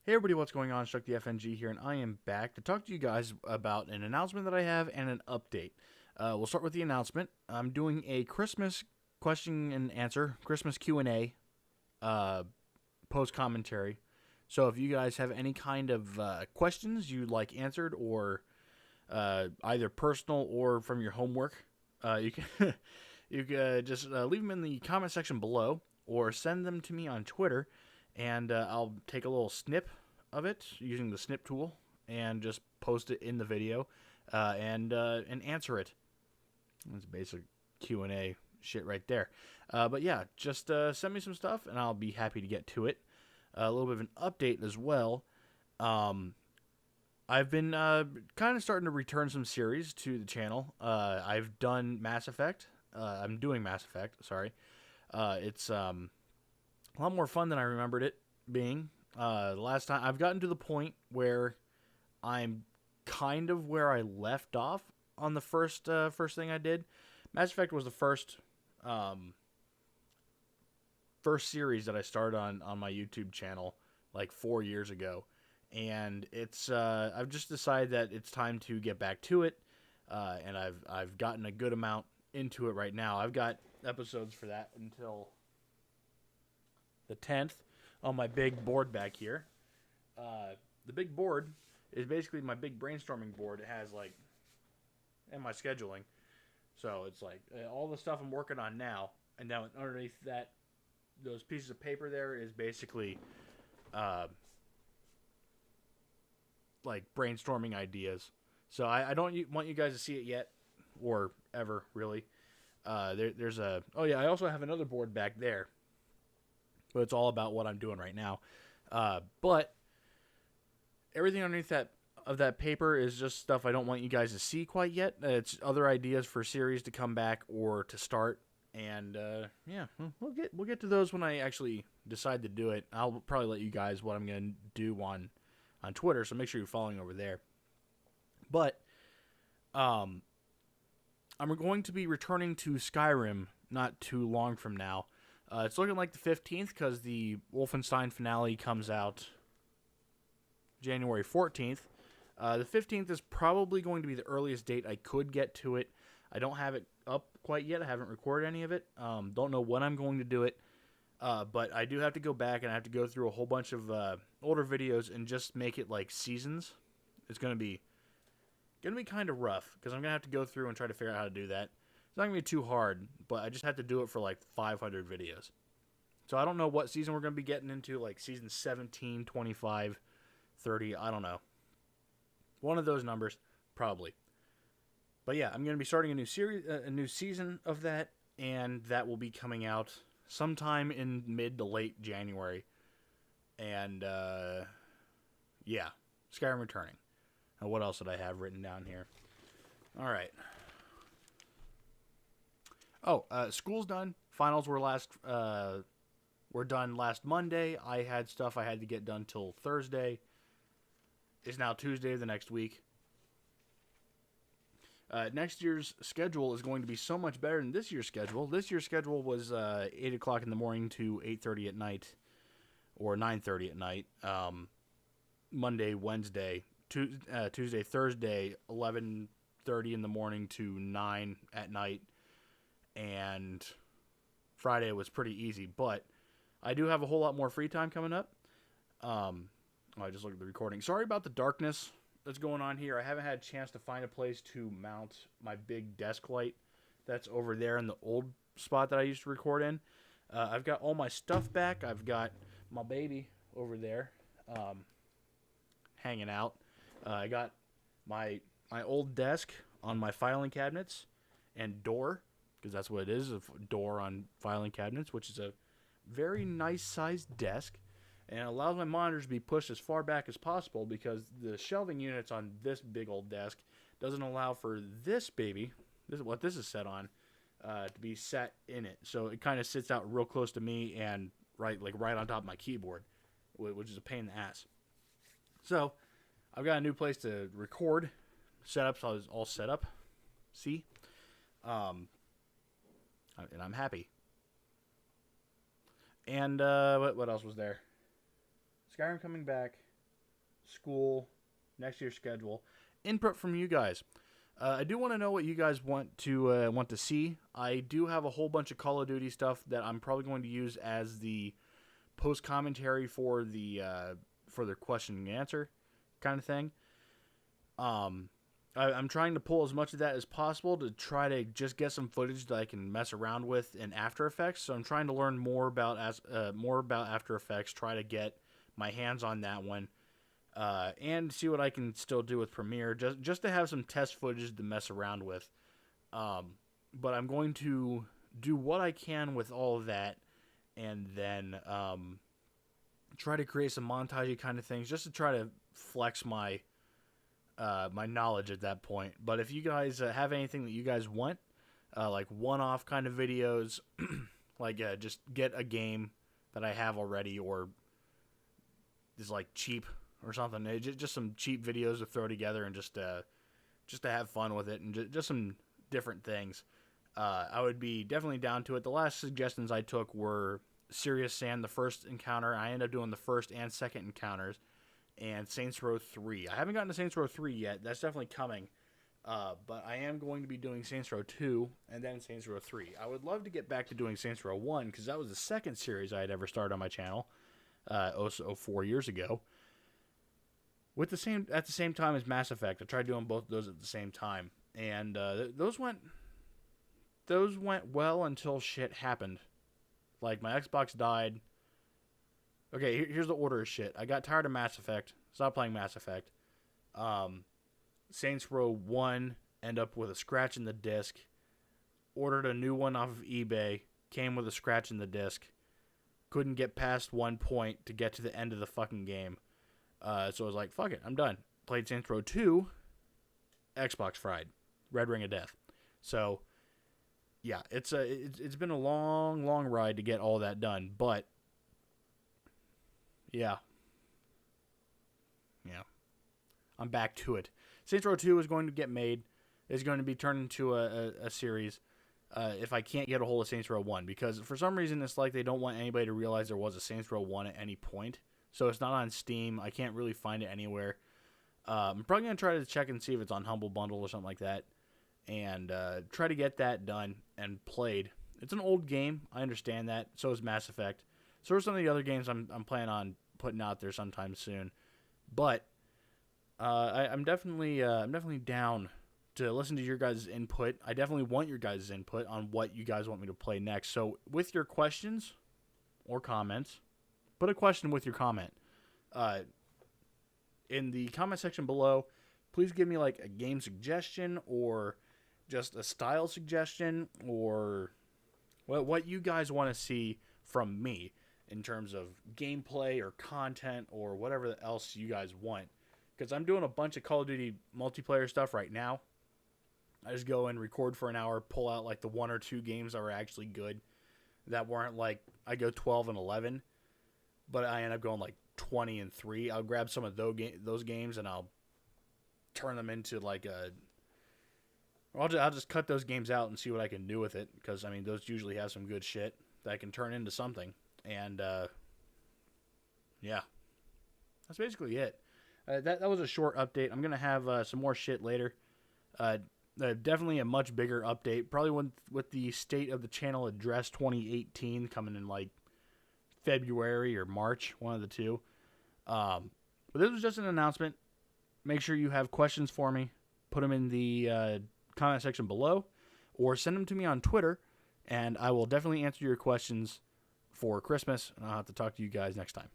Hey everybody, what's going on? Struck the FNG here, and I am back to talk to you guys about an announcement that I have and an update. We'll start with the announcement. I'm doing a Christmas question and answer, Christmas Q&A, uh, post commentary. So if you guys have any kind of questions you'd like answered, or either personal or from your homework, you can you can just leave them in the comment section below, or send them to me on Twitter, and I'll take a little snip of it using the snip tool and just post it in the video, and answer it. That's basic Q&A shit right there. But yeah, just send me some stuff and I'll be happy to get to it. A little bit of an update as well. Um, I've been kind of starting to return some series to the channel. I've done Mass Effect. I'm doing Mass Effect. Sorry. It's a lot more fun than I remembered it being. Last time I've gotten to the point where I'm kind of where I left off on the first thing I did. Mass Effect was the first series that I started on my YouTube channel like 4 years ago, and it's I've just decided that it's time to get back to it, and I've gotten a good amount into it right now. I've got episodes for that until the 10th on my big board back here. The big board is basically my big brainstorming board. It has like and my scheduling, so it's like all the stuff I'm working on now, and now underneath that, those pieces of paper there is basically uh, like brainstorming ideas. So I don't want you guys to see it yet, or ever really. There's a oh yeah, I also have another board back there, but it's all about what I'm doing right now. But everything underneath that paper is just stuff I don't want you guys to see quite yet. It's other ideas for series to come back or to start, and yeah, we'll get to those when I actually decide to do it. I'll probably let you guys what I'm gonna do on Twitter, so make sure you're following over there. But um, I'm going to be returning to Skyrim not too long from now. It's looking like the 15th because the Wolfenstein finale comes out January 14th. The 15th is probably going to be the earliest date I could get to it. I don't have it up quite yet. I haven't recorded any of it. Don't know when I'm going to do it. But I do have to go back and I have to go through a whole bunch of older videos and just make it like seasons. It's gonna be kind of rough because I'm gonna have to go through and try to figure out how to do that. It's not gonna be too hard, but I just have to do it for like 500 videos. So I don't know what season we're gonna be getting into, like season 17, 25, 30. I don't know. One of those numbers, probably. But yeah, I'm gonna be starting a new series, a new season of that, and that will be coming out sometime in mid to late January. And yeah, Skyrim returning. Now, what else did I have written down here? All right. Oh, school's done. Finals were done last Monday. I had stuff I had to get done till Thursday. It's now Tuesday of the next week. Next year's schedule is going to be so much better than this year's schedule. This year's schedule was 8 o'clock in the morning to 8:30 at night, or 9:30 at night. Monday, Wednesday, Tuesday, Thursday, 11:30 in the morning to 9 at night, and Friday was pretty easy. But I do have a whole lot more free time coming up. I just looked at the recording. Sorry about the darkness that's going on here. I haven't had a chance to find a place to mount my big desk light that's over there in the old spot that I used to record in. I've got all my stuff back. I've got my baby over there hanging out. I got my old desk on my filing cabinets and door, because that's what it is, a door on filing cabinets, which is a very nice sized desk, and it allows my monitors to be pushed as far back as possible because the shelving units on this big old desk doesn't allow for this baby, this is what this is set on, to be set in it. So it kind of sits out real close to me and right on top of my keyboard, which is a pain in the ass. So I've got a new place to record, setup, so I was all set up. See, and I'm happy. And what else was there? Skyrim coming back. school, next year's schedule, input from you guys. I do want to know what you guys want to see. I do have a whole bunch of Call of Duty stuff that I'm probably going to use as the post commentary for their question and answer kind of thing. I'm trying to pull as much of that as possible to try to just get some footage that I can mess around with in After Effects. So I'm trying to learn more about After Effects, try to get my hands on that one, and see what I can still do with Premiere, just to have some test footage to mess around with. But I'm going to do what I can with all of that, and then try to create some montage kind of things just to try to flex my knowledge at that point. But if you guys have anything that you guys want, like one-off kind of videos, like just get a game that I have already, or is like cheap or something, just some cheap videos to throw together and just to have fun with it, and just some different things, I would be definitely down to it. The last suggestions I took were Serious Sam, the first encounter. I ended up doing the first and second encounters, and Saints Row 3. I haven't gotten to Saints Row 3 yet. That's definitely coming. But I am going to be doing Saints Row 2 and then Saints Row 3. I would love to get back to doing Saints Row 1 because that was the second series I had ever started on my channel, 4 years ago. At the same time as Mass Effect. I tried doing both of those at the same time, and those went well until shit happened. Like, my Xbox died. Okay, here's the order of shit. I got tired of Mass Effect. Stopped playing Mass Effect. Saints Row 1 ended up with a scratch in the disc. Ordered a new one off of eBay. Came with a scratch in the disc. Couldn't get past one point to get to the end of the fucking game. So I was like, fuck it, I'm done. Played Saints Row 2. Xbox fried. Red Ring of Death. So, yeah, it's been a long, long ride to get all that done. But, yeah, I'm back to it. Saints Row 2 is going to get made. It's going to be turned into a series if I can't get a hold of Saints Row 1. Because for some reason, it's like they don't want anybody to realize there was a Saints Row 1 at any point. So it's not on Steam. I can't really find it anywhere. I'm probably going to try to check and see if it's on Humble Bundle or something like that. And try to get that done and played. It's an old game. I understand that. So is Mass Effect. So are some of the other games I'm planning on putting out there sometime soon. But I'm definitely down to listen to your guys' input. I definitely want your guys' input on what you guys want me to play next. So with your questions or comments, put a question with your comment in the comment section below. Please give me like a game suggestion or just a style suggestion, or what you guys want to see from me in terms of gameplay or content or whatever else you guys want. Because I'm doing a bunch of Call of Duty multiplayer stuff right now. I just go and record for an hour, pull out like the 1 or 2 games that were actually good, that weren't like, I go 12 and 11, but I end up going like 20 and 3. I'll grab some of those games and I'll turn them into like I'll just cut those games out and see what I can do with it, because I mean those usually have some good shit that can turn into something. And yeah, that's basically it. That was a short update. I'm gonna have some more shit later. Definitely a much bigger update, probably with the State of the Channel Address 2018 coming in like February or March, one of the two. But this was just an announcement. Make sure you have questions for me. Put them in the comment section below, or send them to me on Twitter, and I will definitely answer your questions for Christmas, and I'll have to talk to you guys next time.